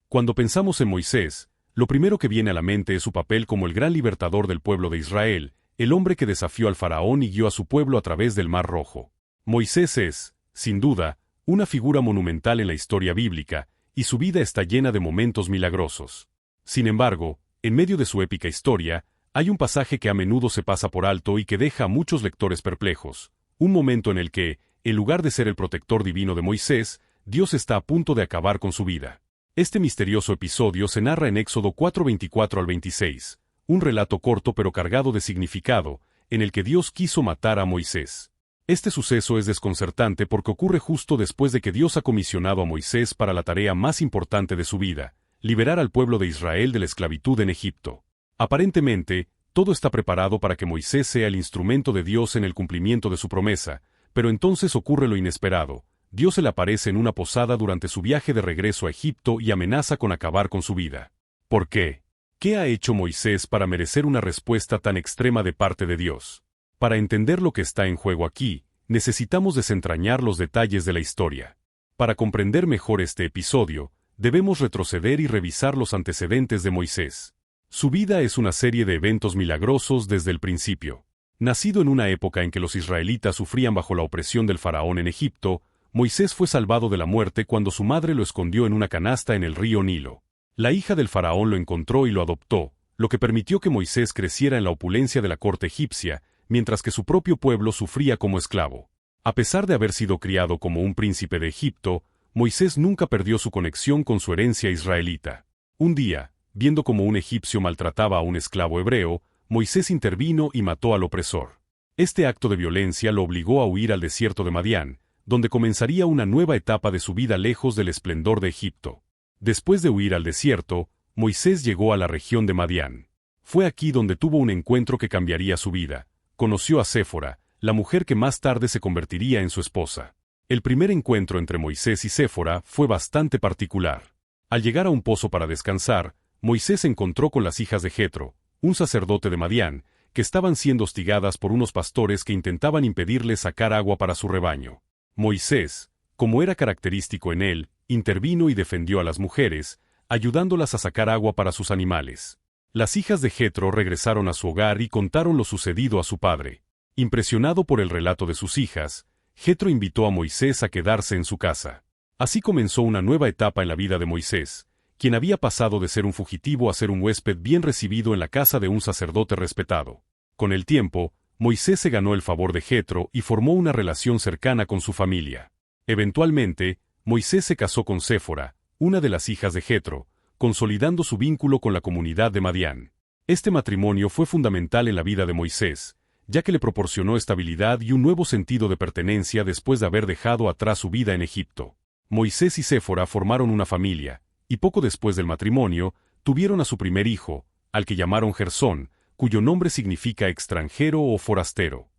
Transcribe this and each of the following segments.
Cuando pensamos en Moisés, lo primero que viene a la mente es su papel como el gran libertador del pueblo de Israel, el hombre que desafió al faraón y guió a su pueblo a través del Mar Rojo. Moisés es, sin duda, una figura monumental en la historia bíblica, y su vida está llena de momentos milagrosos. Sin embargo, en medio de su épica historia, hay un pasaje que a menudo se pasa por alto y que deja a muchos lectores perplejos, un momento en el que, en lugar de ser el protector divino de Moisés, Dios está a punto de acabar con su vida. Este misterioso episodio se narra en Éxodo 4:24 al 26, un relato corto pero cargado de significado, en el que Dios quiso matar a Moisés. Este suceso es desconcertante porque ocurre justo después de que Dios ha comisionado a Moisés para la tarea más importante de su vida, liberar al pueblo de Israel de la esclavitud en Egipto. Aparentemente, todo está preparado para que Moisés sea el instrumento de Dios en el cumplimiento de su promesa, pero entonces ocurre lo inesperado. Dios se le aparece en una posada durante su viaje de regreso a Egipto y amenaza con acabar con su vida. ¿Por qué? ¿Qué ha hecho Moisés para merecer una respuesta tan extrema de parte de Dios? Para entender lo que está en juego aquí, necesitamos desentrañar los detalles de la historia. Para comprender mejor este episodio, debemos retroceder y revisar los antecedentes de Moisés. Su vida es una serie de eventos milagrosos desde el principio. Nacido en una época en que los israelitas sufrían bajo la opresión del faraón en Egipto, Moisés fue salvado de la muerte cuando su madre lo escondió en una canasta en el río Nilo. La hija del faraón lo encontró y lo adoptó, lo que permitió que Moisés creciera en la opulencia de la corte egipcia, mientras que su propio pueblo sufría como esclavo. A pesar de haber sido criado como un príncipe de Egipto, Moisés nunca perdió su conexión con su herencia israelita. Un día, viendo cómo un egipcio maltrataba a un esclavo hebreo, Moisés intervino y mató al opresor. Este acto de violencia lo obligó a huir al desierto de Madián, donde comenzaría una nueva etapa de su vida lejos del esplendor de Egipto. Después de huir al desierto, Moisés llegó a la región de Madián. Fue aquí donde tuvo un encuentro que cambiaría su vida. Conoció a Séfora, la mujer que más tarde se convertiría en su esposa. El primer encuentro entre Moisés y Séfora fue bastante particular. Al llegar a un pozo para descansar, Moisés se encontró con las hijas de Jetro, un sacerdote de Madián, que estaban siendo hostigadas por unos pastores que intentaban impedirles sacar agua para su rebaño. Moisés, como era característico en él, intervino y defendió a las mujeres, ayudándolas a sacar agua para sus animales. Las hijas de Jetro regresaron a su hogar y contaron lo sucedido a su padre. Impresionado por el relato de sus hijas, Jetro invitó a Moisés a quedarse en su casa. Así comenzó una nueva etapa en la vida de Moisés, quien había pasado de ser un fugitivo a ser un huésped bien recibido en la casa de un sacerdote respetado. Con el tiempo, Moisés se ganó el favor de Jetro y formó una relación cercana con su familia. Eventualmente, Moisés se casó con Séfora, una de las hijas de Jetro, consolidando su vínculo con la comunidad de Madián. Este matrimonio fue fundamental en la vida de Moisés, ya que le proporcionó estabilidad y un nuevo sentido de pertenencia después de haber dejado atrás su vida en Egipto. Moisés y Séfora formaron una familia, y poco después del matrimonio, tuvieron a su primer hijo, al que llamaron Gersón, cuyo nombre significa extranjero o forastero.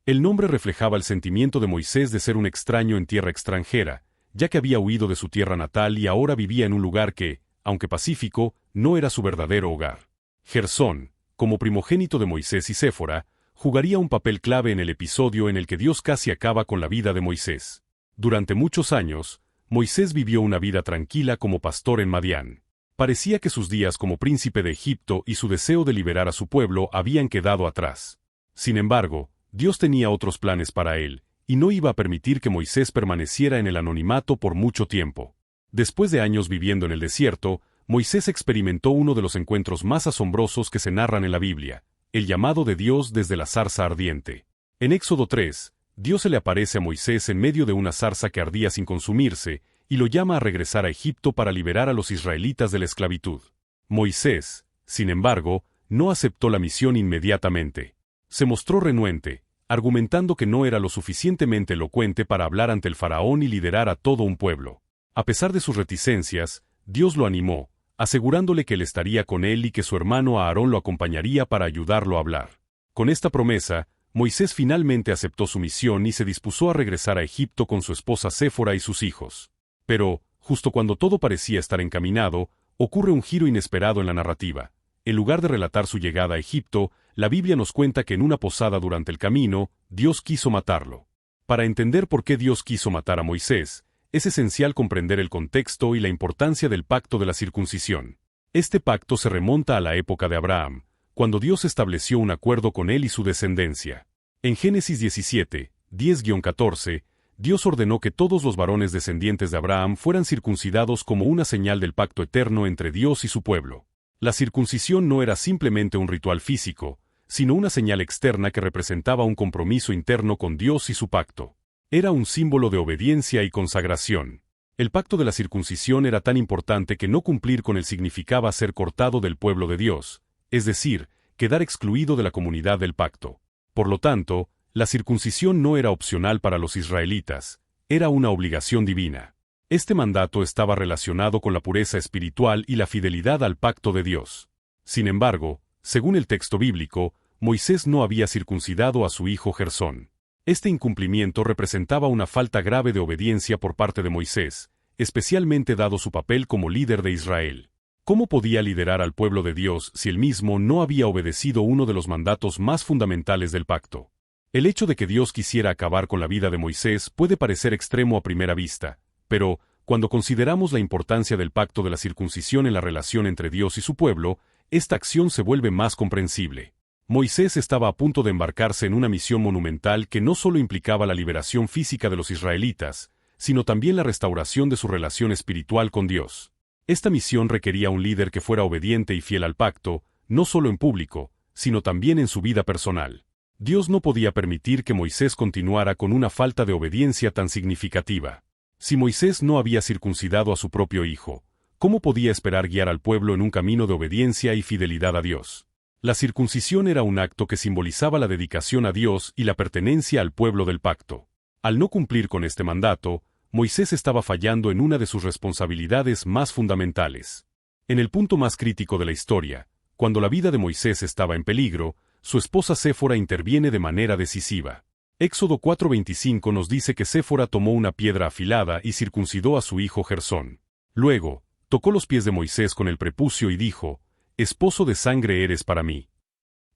El nombre reflejaba el sentimiento de Moisés de ser un extraño en tierra extranjera, ya que había huido de su tierra natal y ahora vivía en un lugar que, aunque pacífico, no era su verdadero hogar. Gersón, como primogénito de Moisés y Séfora, jugaría un papel clave en el episodio en el que Dios casi acaba con la vida de Moisés. Durante muchos años, Moisés vivió una vida tranquila como pastor en Madián. Parecía que sus días como príncipe de Egipto y su deseo de liberar a su pueblo habían quedado atrás. Sin embargo, Dios tenía otros planes para él, y no iba a permitir que Moisés permaneciera en el anonimato por mucho tiempo. Después de años viviendo en el desierto, Moisés experimentó uno de los encuentros más asombrosos que se narran en la Biblia, el llamado de Dios desde la zarza ardiente. En Éxodo 3, Dios se le aparece a Moisés en medio de una zarza que ardía sin consumirse, y lo llama a regresar a Egipto para liberar a los israelitas de la esclavitud. Moisés, sin embargo, no aceptó la misión inmediatamente. Se mostró renuente, argumentando que no era lo suficientemente elocuente para hablar ante el faraón y liderar a todo un pueblo. A pesar de sus reticencias, Dios lo animó, asegurándole que él estaría con él y que su hermano Aarón lo acompañaría para ayudarlo a hablar. Con esta promesa, Moisés finalmente aceptó su misión y se dispuso a regresar a Egipto con su esposa Séfora y sus hijos. Pero, justo cuando todo parecía estar encaminado, ocurre un giro inesperado en la narrativa. En lugar de relatar su llegada a Egipto, la Biblia nos cuenta que en una posada durante el camino, Dios quiso matarlo. Para entender por qué Dios quiso matar a Moisés, Es esencial comprender el contexto y la importancia del pacto de la circuncisión. Este pacto se remonta a la época de Abraham, cuando Dios estableció un acuerdo con él y su descendencia. En Génesis 17, 10-14, Dios ordenó que todos los varones descendientes de Abraham fueran circuncidados como una señal del pacto eterno entre Dios y su pueblo. La circuncisión no era simplemente un ritual físico, sino una señal externa que representaba un compromiso interno con Dios y su pacto. Era un símbolo de obediencia y consagración. El pacto de la circuncisión era tan importante que no cumplir con él significaba ser cortado del pueblo de Dios, es decir, quedar excluido de la comunidad del pacto. Por lo tanto, la circuncisión no era opcional para los israelitas, era una obligación divina. Este mandato estaba relacionado con la pureza espiritual y la fidelidad al pacto de Dios. Sin embargo, según el texto bíblico, Moisés no había circuncidado a su hijo Gersón. Este incumplimiento representaba una falta grave de obediencia por parte de Moisés, especialmente dado su papel como líder de Israel. ¿Cómo podía liderar al pueblo de Dios si él mismo no había obedecido uno de los mandatos más fundamentales del pacto? El hecho de que Dios quisiera acabar con la vida de Moisés puede parecer extremo a primera vista, pero, cuando consideramos la importancia del pacto de la circuncisión en la relación entre Dios y su pueblo, esta acción se vuelve más comprensible. Moisés estaba a punto de embarcarse en una misión monumental que no solo implicaba la liberación física de los israelitas, sino también la restauración de su relación espiritual con Dios. Esta misión requería un líder que fuera obediente y fiel al pacto, no solo en público, sino también en su vida personal. Dios no podía permitir que Moisés continuara con una falta de obediencia tan significativa. Si Moisés no había circuncidado a su propio hijo, ¿cómo podía esperar guiar al pueblo en un camino de obediencia y fidelidad a Dios? La circuncisión era un acto que simbolizaba la dedicación a Dios y la pertenencia al pueblo del pacto. Al no cumplir con este mandato, Moisés estaba fallando en una de sus responsabilidades más fundamentales. En el punto más crítico de la historia, cuando la vida de Moisés estaba en peligro, su esposa Séfora interviene de manera decisiva. Éxodo 4:25 nos dice que Séfora tomó una piedra afilada y circuncidó a su hijo Gersón. Luego, tocó los pies de Moisés con el prepucio y dijo: «Esposo de sangre eres para mí».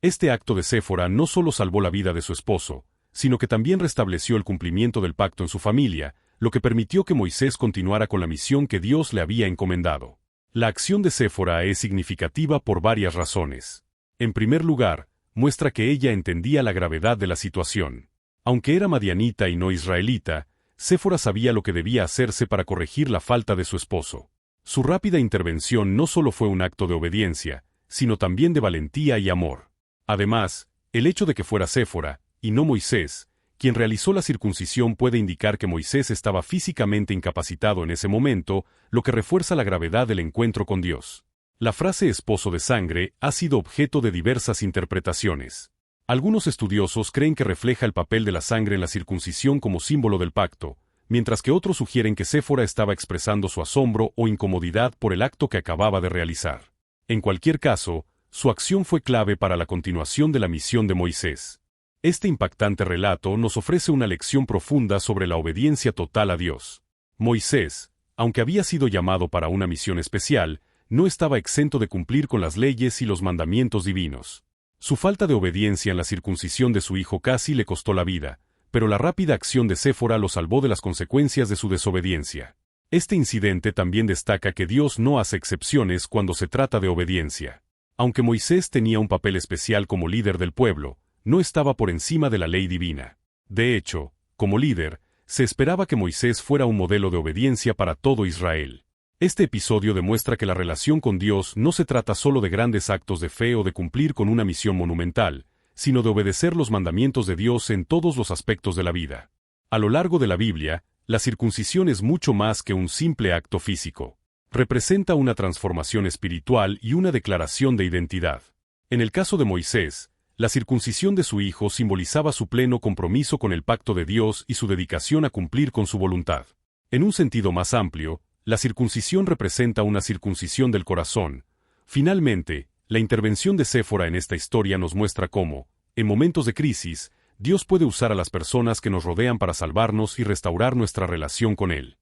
Este acto de Séfora no solo salvó la vida de su esposo, sino que también restableció el cumplimiento del pacto en su familia, lo que permitió que Moisés continuara con la misión que Dios le había encomendado. La acción de Séfora es significativa por varias razones. En primer lugar, muestra que ella entendía la gravedad de la situación. Aunque era madianita y no israelita, Séfora sabía lo que debía hacerse para corregir la falta de su esposo. Su rápida intervención no solo fue un acto de obediencia, sino también de valentía y amor. Además, el hecho de que fuera Séfora, y no Moisés, quien realizó la circuncisión puede indicar que Moisés estaba físicamente incapacitado en ese momento, lo que refuerza la gravedad del encuentro con Dios. La frase esposo de sangre ha sido objeto de diversas interpretaciones. Algunos estudiosos creen que refleja el papel de la sangre en la circuncisión como símbolo del pacto, mientras que otros sugieren que Séfora estaba expresando su asombro o incomodidad por el acto que acababa de realizar. En cualquier caso, su acción fue clave para la continuación de la misión de Moisés. Este impactante relato nos ofrece una lección profunda sobre la obediencia total a Dios. Moisés, aunque había sido llamado para una misión especial, no estaba exento de cumplir con las leyes y los mandamientos divinos. Su falta de obediencia en la circuncisión de su hijo casi le costó la vida, pero la rápida acción de Séfora lo salvó de las consecuencias de su desobediencia. Este incidente también destaca que Dios no hace excepciones cuando se trata de obediencia. Aunque Moisés tenía un papel especial como líder del pueblo, no estaba por encima de la ley divina. De hecho, como líder, se esperaba que Moisés fuera un modelo de obediencia para todo Israel. Este episodio demuestra que la relación con Dios no se trata solo de grandes actos de fe o de cumplir con una misión monumental, sino de obedecer los mandamientos de Dios en todos los aspectos de la vida. A lo largo de la Biblia, la circuncisión es mucho más que un simple acto físico. Representa una transformación espiritual y una declaración de identidad. En el caso de Moisés, la circuncisión de su hijo simbolizaba su pleno compromiso con el pacto de Dios y su dedicación a cumplir con su voluntad. En un sentido más amplio, la circuncisión representa una circuncisión del corazón. Finalmente, la intervención de Séfora en esta historia nos muestra cómo, en momentos de crisis, Dios puede usar a las personas que nos rodean para salvarnos y restaurar nuestra relación con Él.